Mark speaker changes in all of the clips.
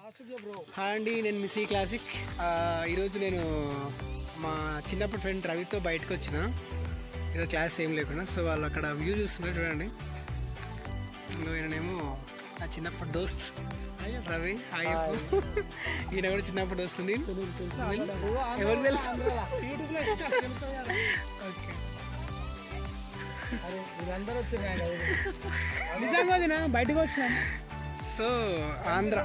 Speaker 1: Hi అండి, నేను miss ఈ క్లాసిక్. ఈరోజు నేను మా చిన్నప్పుడు ఫ్రెండ్ రవితో బయటకు వచ్చిన. ఈరోజు క్లాస్ ఏం లేకుండా, సో వాళ్ళు అక్కడ వ్యూ చూస్తున్నారు చూడండి. ఈయనేమో నా చిన్నప్పుడు దోస్త్ రవి. హాయ్. ఈయన కూడా చిన్నప్పుడు వస్తుంది. ఎవరు తెలుసు? ఓకే, నిజంగా బయటకు వచ్చాను. సో ఆంధ్ర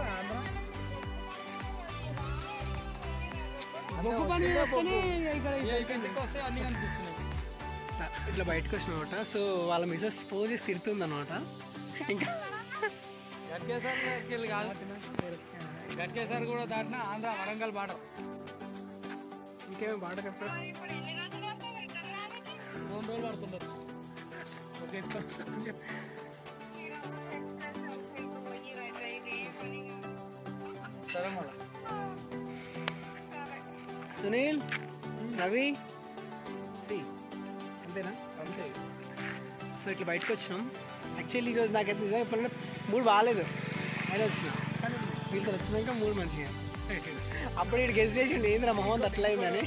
Speaker 1: ఇట్లా బయటకు వచ్చిన అనమాట. సో వాళ్ళ మిసెస్ ఫోన్ చేసి తిడుతుంది అనమాట. ఇంకా
Speaker 2: గట్కేసారి కూడా దాటిన ఆంధ్ర వరంగల్ బార్డర్.
Speaker 1: ఇంకేమో బాట కట్టారు.
Speaker 2: 2 రోజులు పడుతున్నారు. సరే మళ్ళా
Speaker 1: సునీల్, రవి, అంతేనా?
Speaker 2: అంతే.
Speaker 1: సో ఇట్లా బయటకు వచ్చినాం. యాక్చువల్లీ ఈరోజు నాకైతే నిజంగా ఎప్పుడన్నా మూడు బాగాలేదు, ఆయన వచ్చిన. కానీ వీళ్ళతో వచ్చినాక మూడు మంచిగా. అప్పుడు ఇటు గెస్ చేసిండు ఏంద్రా మొహం అట్లా అయిందని.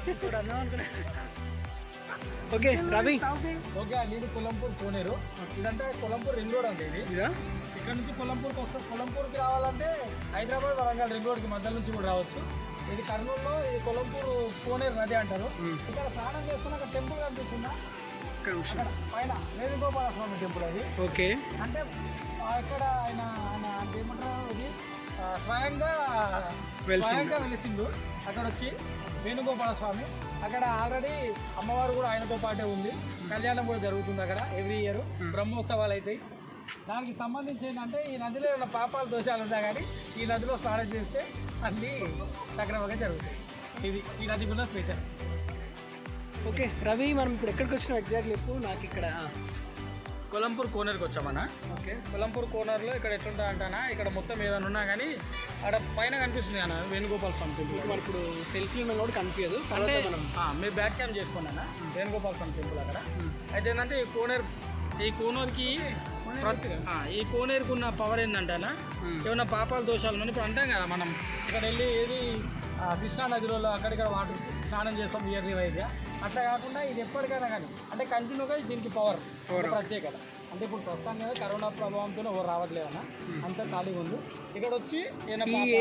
Speaker 1: ఓకే రవి.
Speaker 2: ఓకే, నేను కొలంపూర్ కోనేరు. ఇదంటే కొలంపూర్ రింగ్ రోడ్ అంటే ఇది. ఇక్కడ నుంచి కొలంపూర్కి వస్తుంది. కొలంపూర్కి రావాలంటే హైదరాబాద్ వరంగల్ రింగ్ రోడ్కి మధ్య నుంచి కూడా రావచ్చు. ఇది కర్నూలులో ఈ కొలంపూర్ కోనేరు నది అంటారు. ఇక్కడ స్నానం చేస్తున్న టెంపుల్ కనిపిస్తుందా పైన, వేణుగోపాల స్వామి టెంపుల్ అది.
Speaker 1: ఓకే,
Speaker 2: అంటే ఇక్కడ ఆయన అంటే ఏమంటారు, ఇది స్వయంగా వెలిసిండు. అక్కడ వచ్చి వేణుగోపాల స్వామి అక్కడ ఆల్రెడీ అమ్మవారు కూడా ఆయనతో పాటే ఉంది. కళ్యాణం కూడా జరుగుతుంది అక్కడ ఎవ్రీ ఇయర్. బ్రహ్మోత్సవాలు అవుతాయి. దానికి సంబంధించి ఏంటంటే ఈ నదిలో ఉన్న పాపాలు దోషాలు ఉంటాయి, కానీ ఈ నదిలో స్నానం చేస్తే అన్నీ సక్రమంగా జరుగుతాయి. ఇది ఈ నదికి ఉన్న స్పెషల్.
Speaker 1: ఓకే రవి, మనం ఇప్పుడు ఎక్కడికి వచ్చినాం ఎగ్జాక్ట్లీ చెప్పు నాకు. ఇక్కడ
Speaker 2: కొలంపూర్ కోనర్కి వచ్చామన్నా.
Speaker 1: ఓకే,
Speaker 2: కొలంపూర్ కోనర్లో ఇక్కడ ఎట్లుంటా అంటానా, ఇక్కడ మొత్తం ఏదైనా ఉన్నా కానీ అక్కడ పైన కనిపిస్తుంది అన్న వేణుగోపాల స్వామి టెంపుల్.
Speaker 1: మనం ఇప్పుడు సెల్ఫీలో కూడా కనిపించదు.
Speaker 2: అంటే మీరు బ్యాక్ క్యామ్ చేసుకోండి అన్న, వేణుగోపాల స్వామి టెంపుల్ అక్కడ. అయితే ఏంటంటే ఈ కోనేరుకి ఈ కోనేరుకు ఉన్న పవర్ ఏంటంటే అన్న, ఏమన్నా పాపాల దోషాలు మనం ఇప్పుడు అంటాం కదా, మనం ఇక్కడ వెళ్ళి ఏది కృష్ణా నదిలో అక్కడిక్కడ వాటర్ స్నానం చేస్తాం ఇయర్లీ వైజ్గా. అట్లా కాకుండా ఇది ఎప్పటికైనా కానీ అంటే కంటిన్యూగా దీనికి పవర్ ప్రత్యేకత. అంటే ఇప్పుడు ప్రస్తుతానికి కరోనా ప్రభావంతో ఎవరు రావట్లేదన్న, అంతా ఖాళీగా ఉంది. ఇక్కడ వచ్చి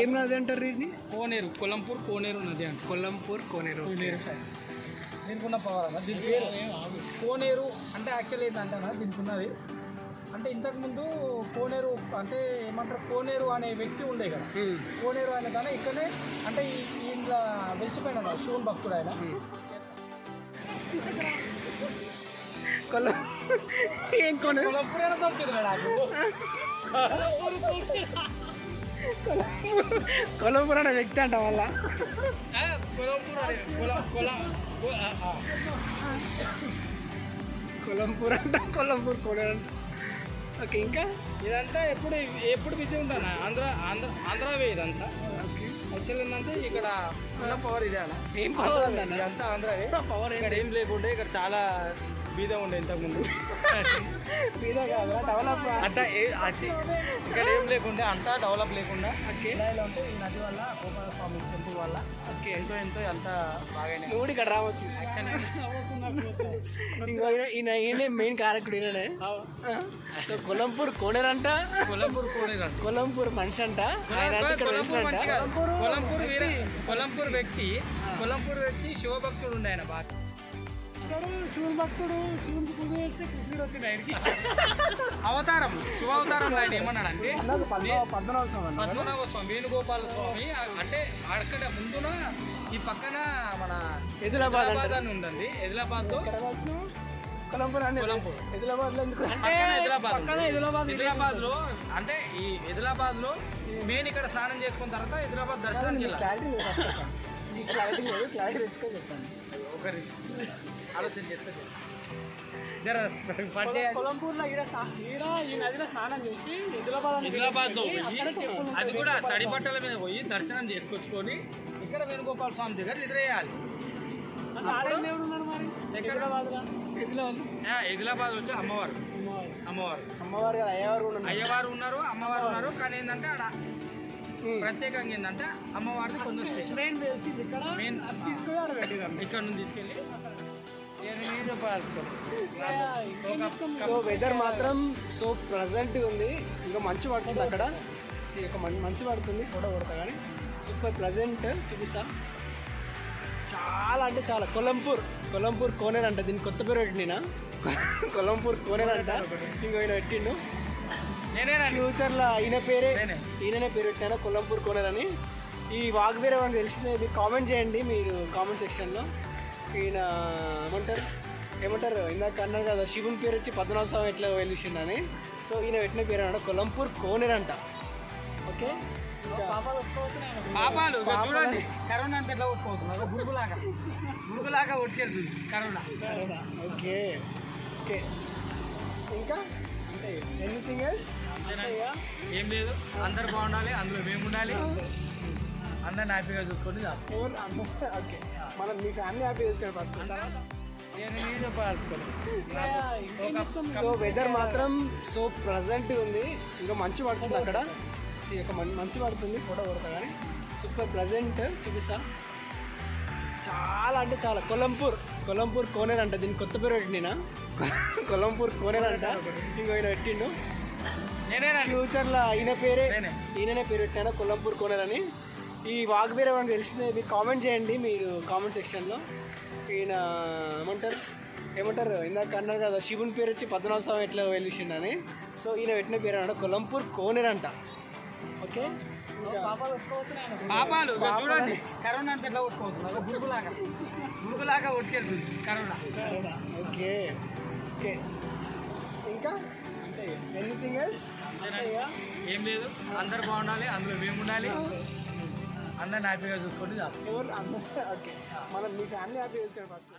Speaker 1: ఏం నది అంటారు ఇది?
Speaker 2: కోనేరు, కొలంపూర్ కోనేరు నది అంటే.
Speaker 1: కొలంపూర్ కోనేరు.
Speaker 2: దీనికి ఉన్న పవర్ అన్న, దీని పేరు కోనేరు. అంటే యాక్చువల్ ఏంటంటే అన్న, దీనికి ఉన్నది అంటే ఇంతకుముందు కోనేరు అంటే ఏమంటారు, కోనేరు అనే వ్యక్తి ఉండే కదా. కోనేరు అనే దాని ఇక్కడనే అంటే ఇంట్లో వెలిచిపోయిన శివుని భక్తుడు ఆయన.
Speaker 1: ఏం కోనేరు? కొలంపూర్ అనే వ్యక్తి అంట వల్ల కొలంపూర్ అంట, కొలంపూర్ కోనేరు అంట. ఓకే, ఇంకా
Speaker 2: ఇదంతా ఎప్పుడు బిజీ ఉంటాను ఆంధ్రావే ఇదంతా. యాక్చువల్ ఏంటంటే ఇక్కడ ఉన్న పవర్ ఇదే అన్న.
Speaker 1: ఏం పవర్
Speaker 2: ఇదంతా ఆంధ్రావే పవర్. ఇక్కడ ఏం లేకుండే, ఇక్కడ చాలా బీద ఉండే ఇంతకుముందు.
Speaker 1: బీద కాదు, డెవలప్
Speaker 2: అంతా ఇక్కడ ఏం లేకుండే, అంతా డెవలప్ లేకుండా ఇలా ఉంటే ఈ నది వల్ల గోపాల స్వామి టెంపుల్ వల్ల ఎంతో అంతా బాగా
Speaker 1: నువ్వు ఇక్కడ రావచ్చు. ఈయన మెయిన్ క్యారెక్టర్ ఈయననే. సో కొలంపూర్ కోనేరు అంట, కొలంపూర్ మనిషి అంట,
Speaker 2: కొలంపూర్ వ్యక్తి శివభక్తుడు ఉండే ఆయన బాగా.
Speaker 1: శివుని భక్తుడు, శివునికి పూజ చేస్తే కృష్ణుడు వచ్చింది ఆయనకి.
Speaker 2: అవతారం, శివావతారం ఆయన ఏమన్నాడంటే
Speaker 1: 19వ
Speaker 2: స్వామి వేణుగోపాల స్వామి. అంటే అక్కడ ముందున ఈ పక్కన మన ఎదిలాబాద్ అని ఉందండి. ఎదిలాబాద్ లో ఎదిలాబాద్ లో అంటే ఈ ఎదిలాబాద్ లో మెయిన్ ఇక్కడ స్నానం చేసుకున్న తర్వాత ఎదిలాబాద్ దర్శనం ఆలోచన చేసుకో.
Speaker 1: కొలంపూర్లో ఈ నదిలో స్నానం చేసి
Speaker 2: ఎదిలాబాద్ లో అది కూడా తడి బట్టల మీద పోయి దర్శనం చేసుకొచ్చుకొని ఇక్కడ వేణుగోపాల స్వామి దగ్గర నిద్రేయాలి. ఎదిలాబాద్ వచ్చి అమ్మవారు అయ్యవారు ఉన్నారు, అమ్మవారు ఉన్నారు. కానీ ఏంటంటే ఆడ ప్రత్యేకంగా ఏంటంటే అమ్మవారిది కొంచెం స్పెషల్ మెయిన్ ఇక్కడ నుంచి తీసుకెళ్ళి
Speaker 1: సో వెదర్ మాత్రం సో ప్రజెంట్ ఉంది. ఇంకా మంచు పడుతుంది అక్కడ, ఒక మంచు పడుతుంది ఫోటో కొడతా కానీ సూపర్ ప్రజెంట్ చూపిస్తా. చాలా అంటే చాలా కొలంపూర్ కోనేరు అంట, దీనికి కొత్త పేరు పెట్టినా కొలంపూర్ కోనేరు అంట. ఇంకో ఈయన పెట్టిండు, ఫ్యూచర్లో ఈయననే పేరు పెట్టినా కొలంపూర్ కోనేరు అని. ఈ వాక్ వేరే వాళ్ళకి తెలిసిందే, మీరు కామెంట్ చేయండి మీరు కామెంట్ సెక్షన్లో. ఈయన ఏమంటారు ఇందాక అన్నారు కదా శివుని పేరు వచ్చి 14వ సంవత్సరం ఎట్లా వెలిసిండని. సో ఈయన పెట్టిన పేరు అన్నాడు కొలంపూర్ కోనేరు అంట. ఓకే,
Speaker 2: పాపాలు చూడండి కరోనా అంటే ఎట్లా కొట్టుకోవుతున్నారు, గురుగులాగా కొట్టుకెళ్తుంది కరోనా.
Speaker 1: ఓకే ఓకే, ఇంకా అంటే ఎనీథింగ్ ఎల్స్
Speaker 2: ఏం లేదు, అందరు బాగుండాలి, అందులో మేము ఉండాలి, అందరిని హ్యాపీగా చూసుకొని
Speaker 1: ఓకే. మనం మీ ఫ్యామిలీ హ్యాపీ చూసుకొని ఫస్ట్. సో వెదర్ మాత్రం సో ప్రజెంట్ ఉంది. ఇంకా మంచు పడుతుంది అక్కడ, ఒక మంచు పడుతుంది ఫోటో కొడతా కానీ సూపర్ ప్రజెంట్ చూపిస్తా. చాలా అంటే చాలా కొలంపూర్ కోనేరు అంట, దీనికి కొత్త పేరు పెట్టినా కొలంపూర్ కోనేరు అంట. ఇంకో ఈయన పెట్టిండు, ఫ్యూచర్లో ఈయననే పేరు పెట్టినా కొలంపూర్ కోనేరు అని. ఈ వాక్ వేరే వాళ్ళకి తెలిసిందే, మీరు కామెంట్ చేయండి మీరు కామెంట్ సెక్షన్లో. ఈయన ఏమంటారు ఇందాక అన్నారు కదా శివుని పేరు వచ్చి 14వ సంవత్సరం ఎట్లా వెలిసిండని. సో ఈయన పెట్టిన పేరు అన్నాడు కొలంపూర్ కోనేరు అంట. ఓకే,
Speaker 2: పాపాలు చూడండి కరోనా అంటే ఎట్లా కొట్టుకోవుతున్నారు, గురుగులాగా కొట్టుకెళ్తుంది కరోనా.
Speaker 1: ఓకే ఓకే, ఇంకా అంటే ఎనీథింగ్ ఎల్స్
Speaker 2: ఏం లేదు, అందరు బాగుండాలి, అందులో మేము ఉండాలి, అందరిని హ్యాపీగా చూసుకొని
Speaker 1: ఓకే. మనం మీ ఫ్యామిలీ హ్యాపీ చూసుకొని ఫస్ట్.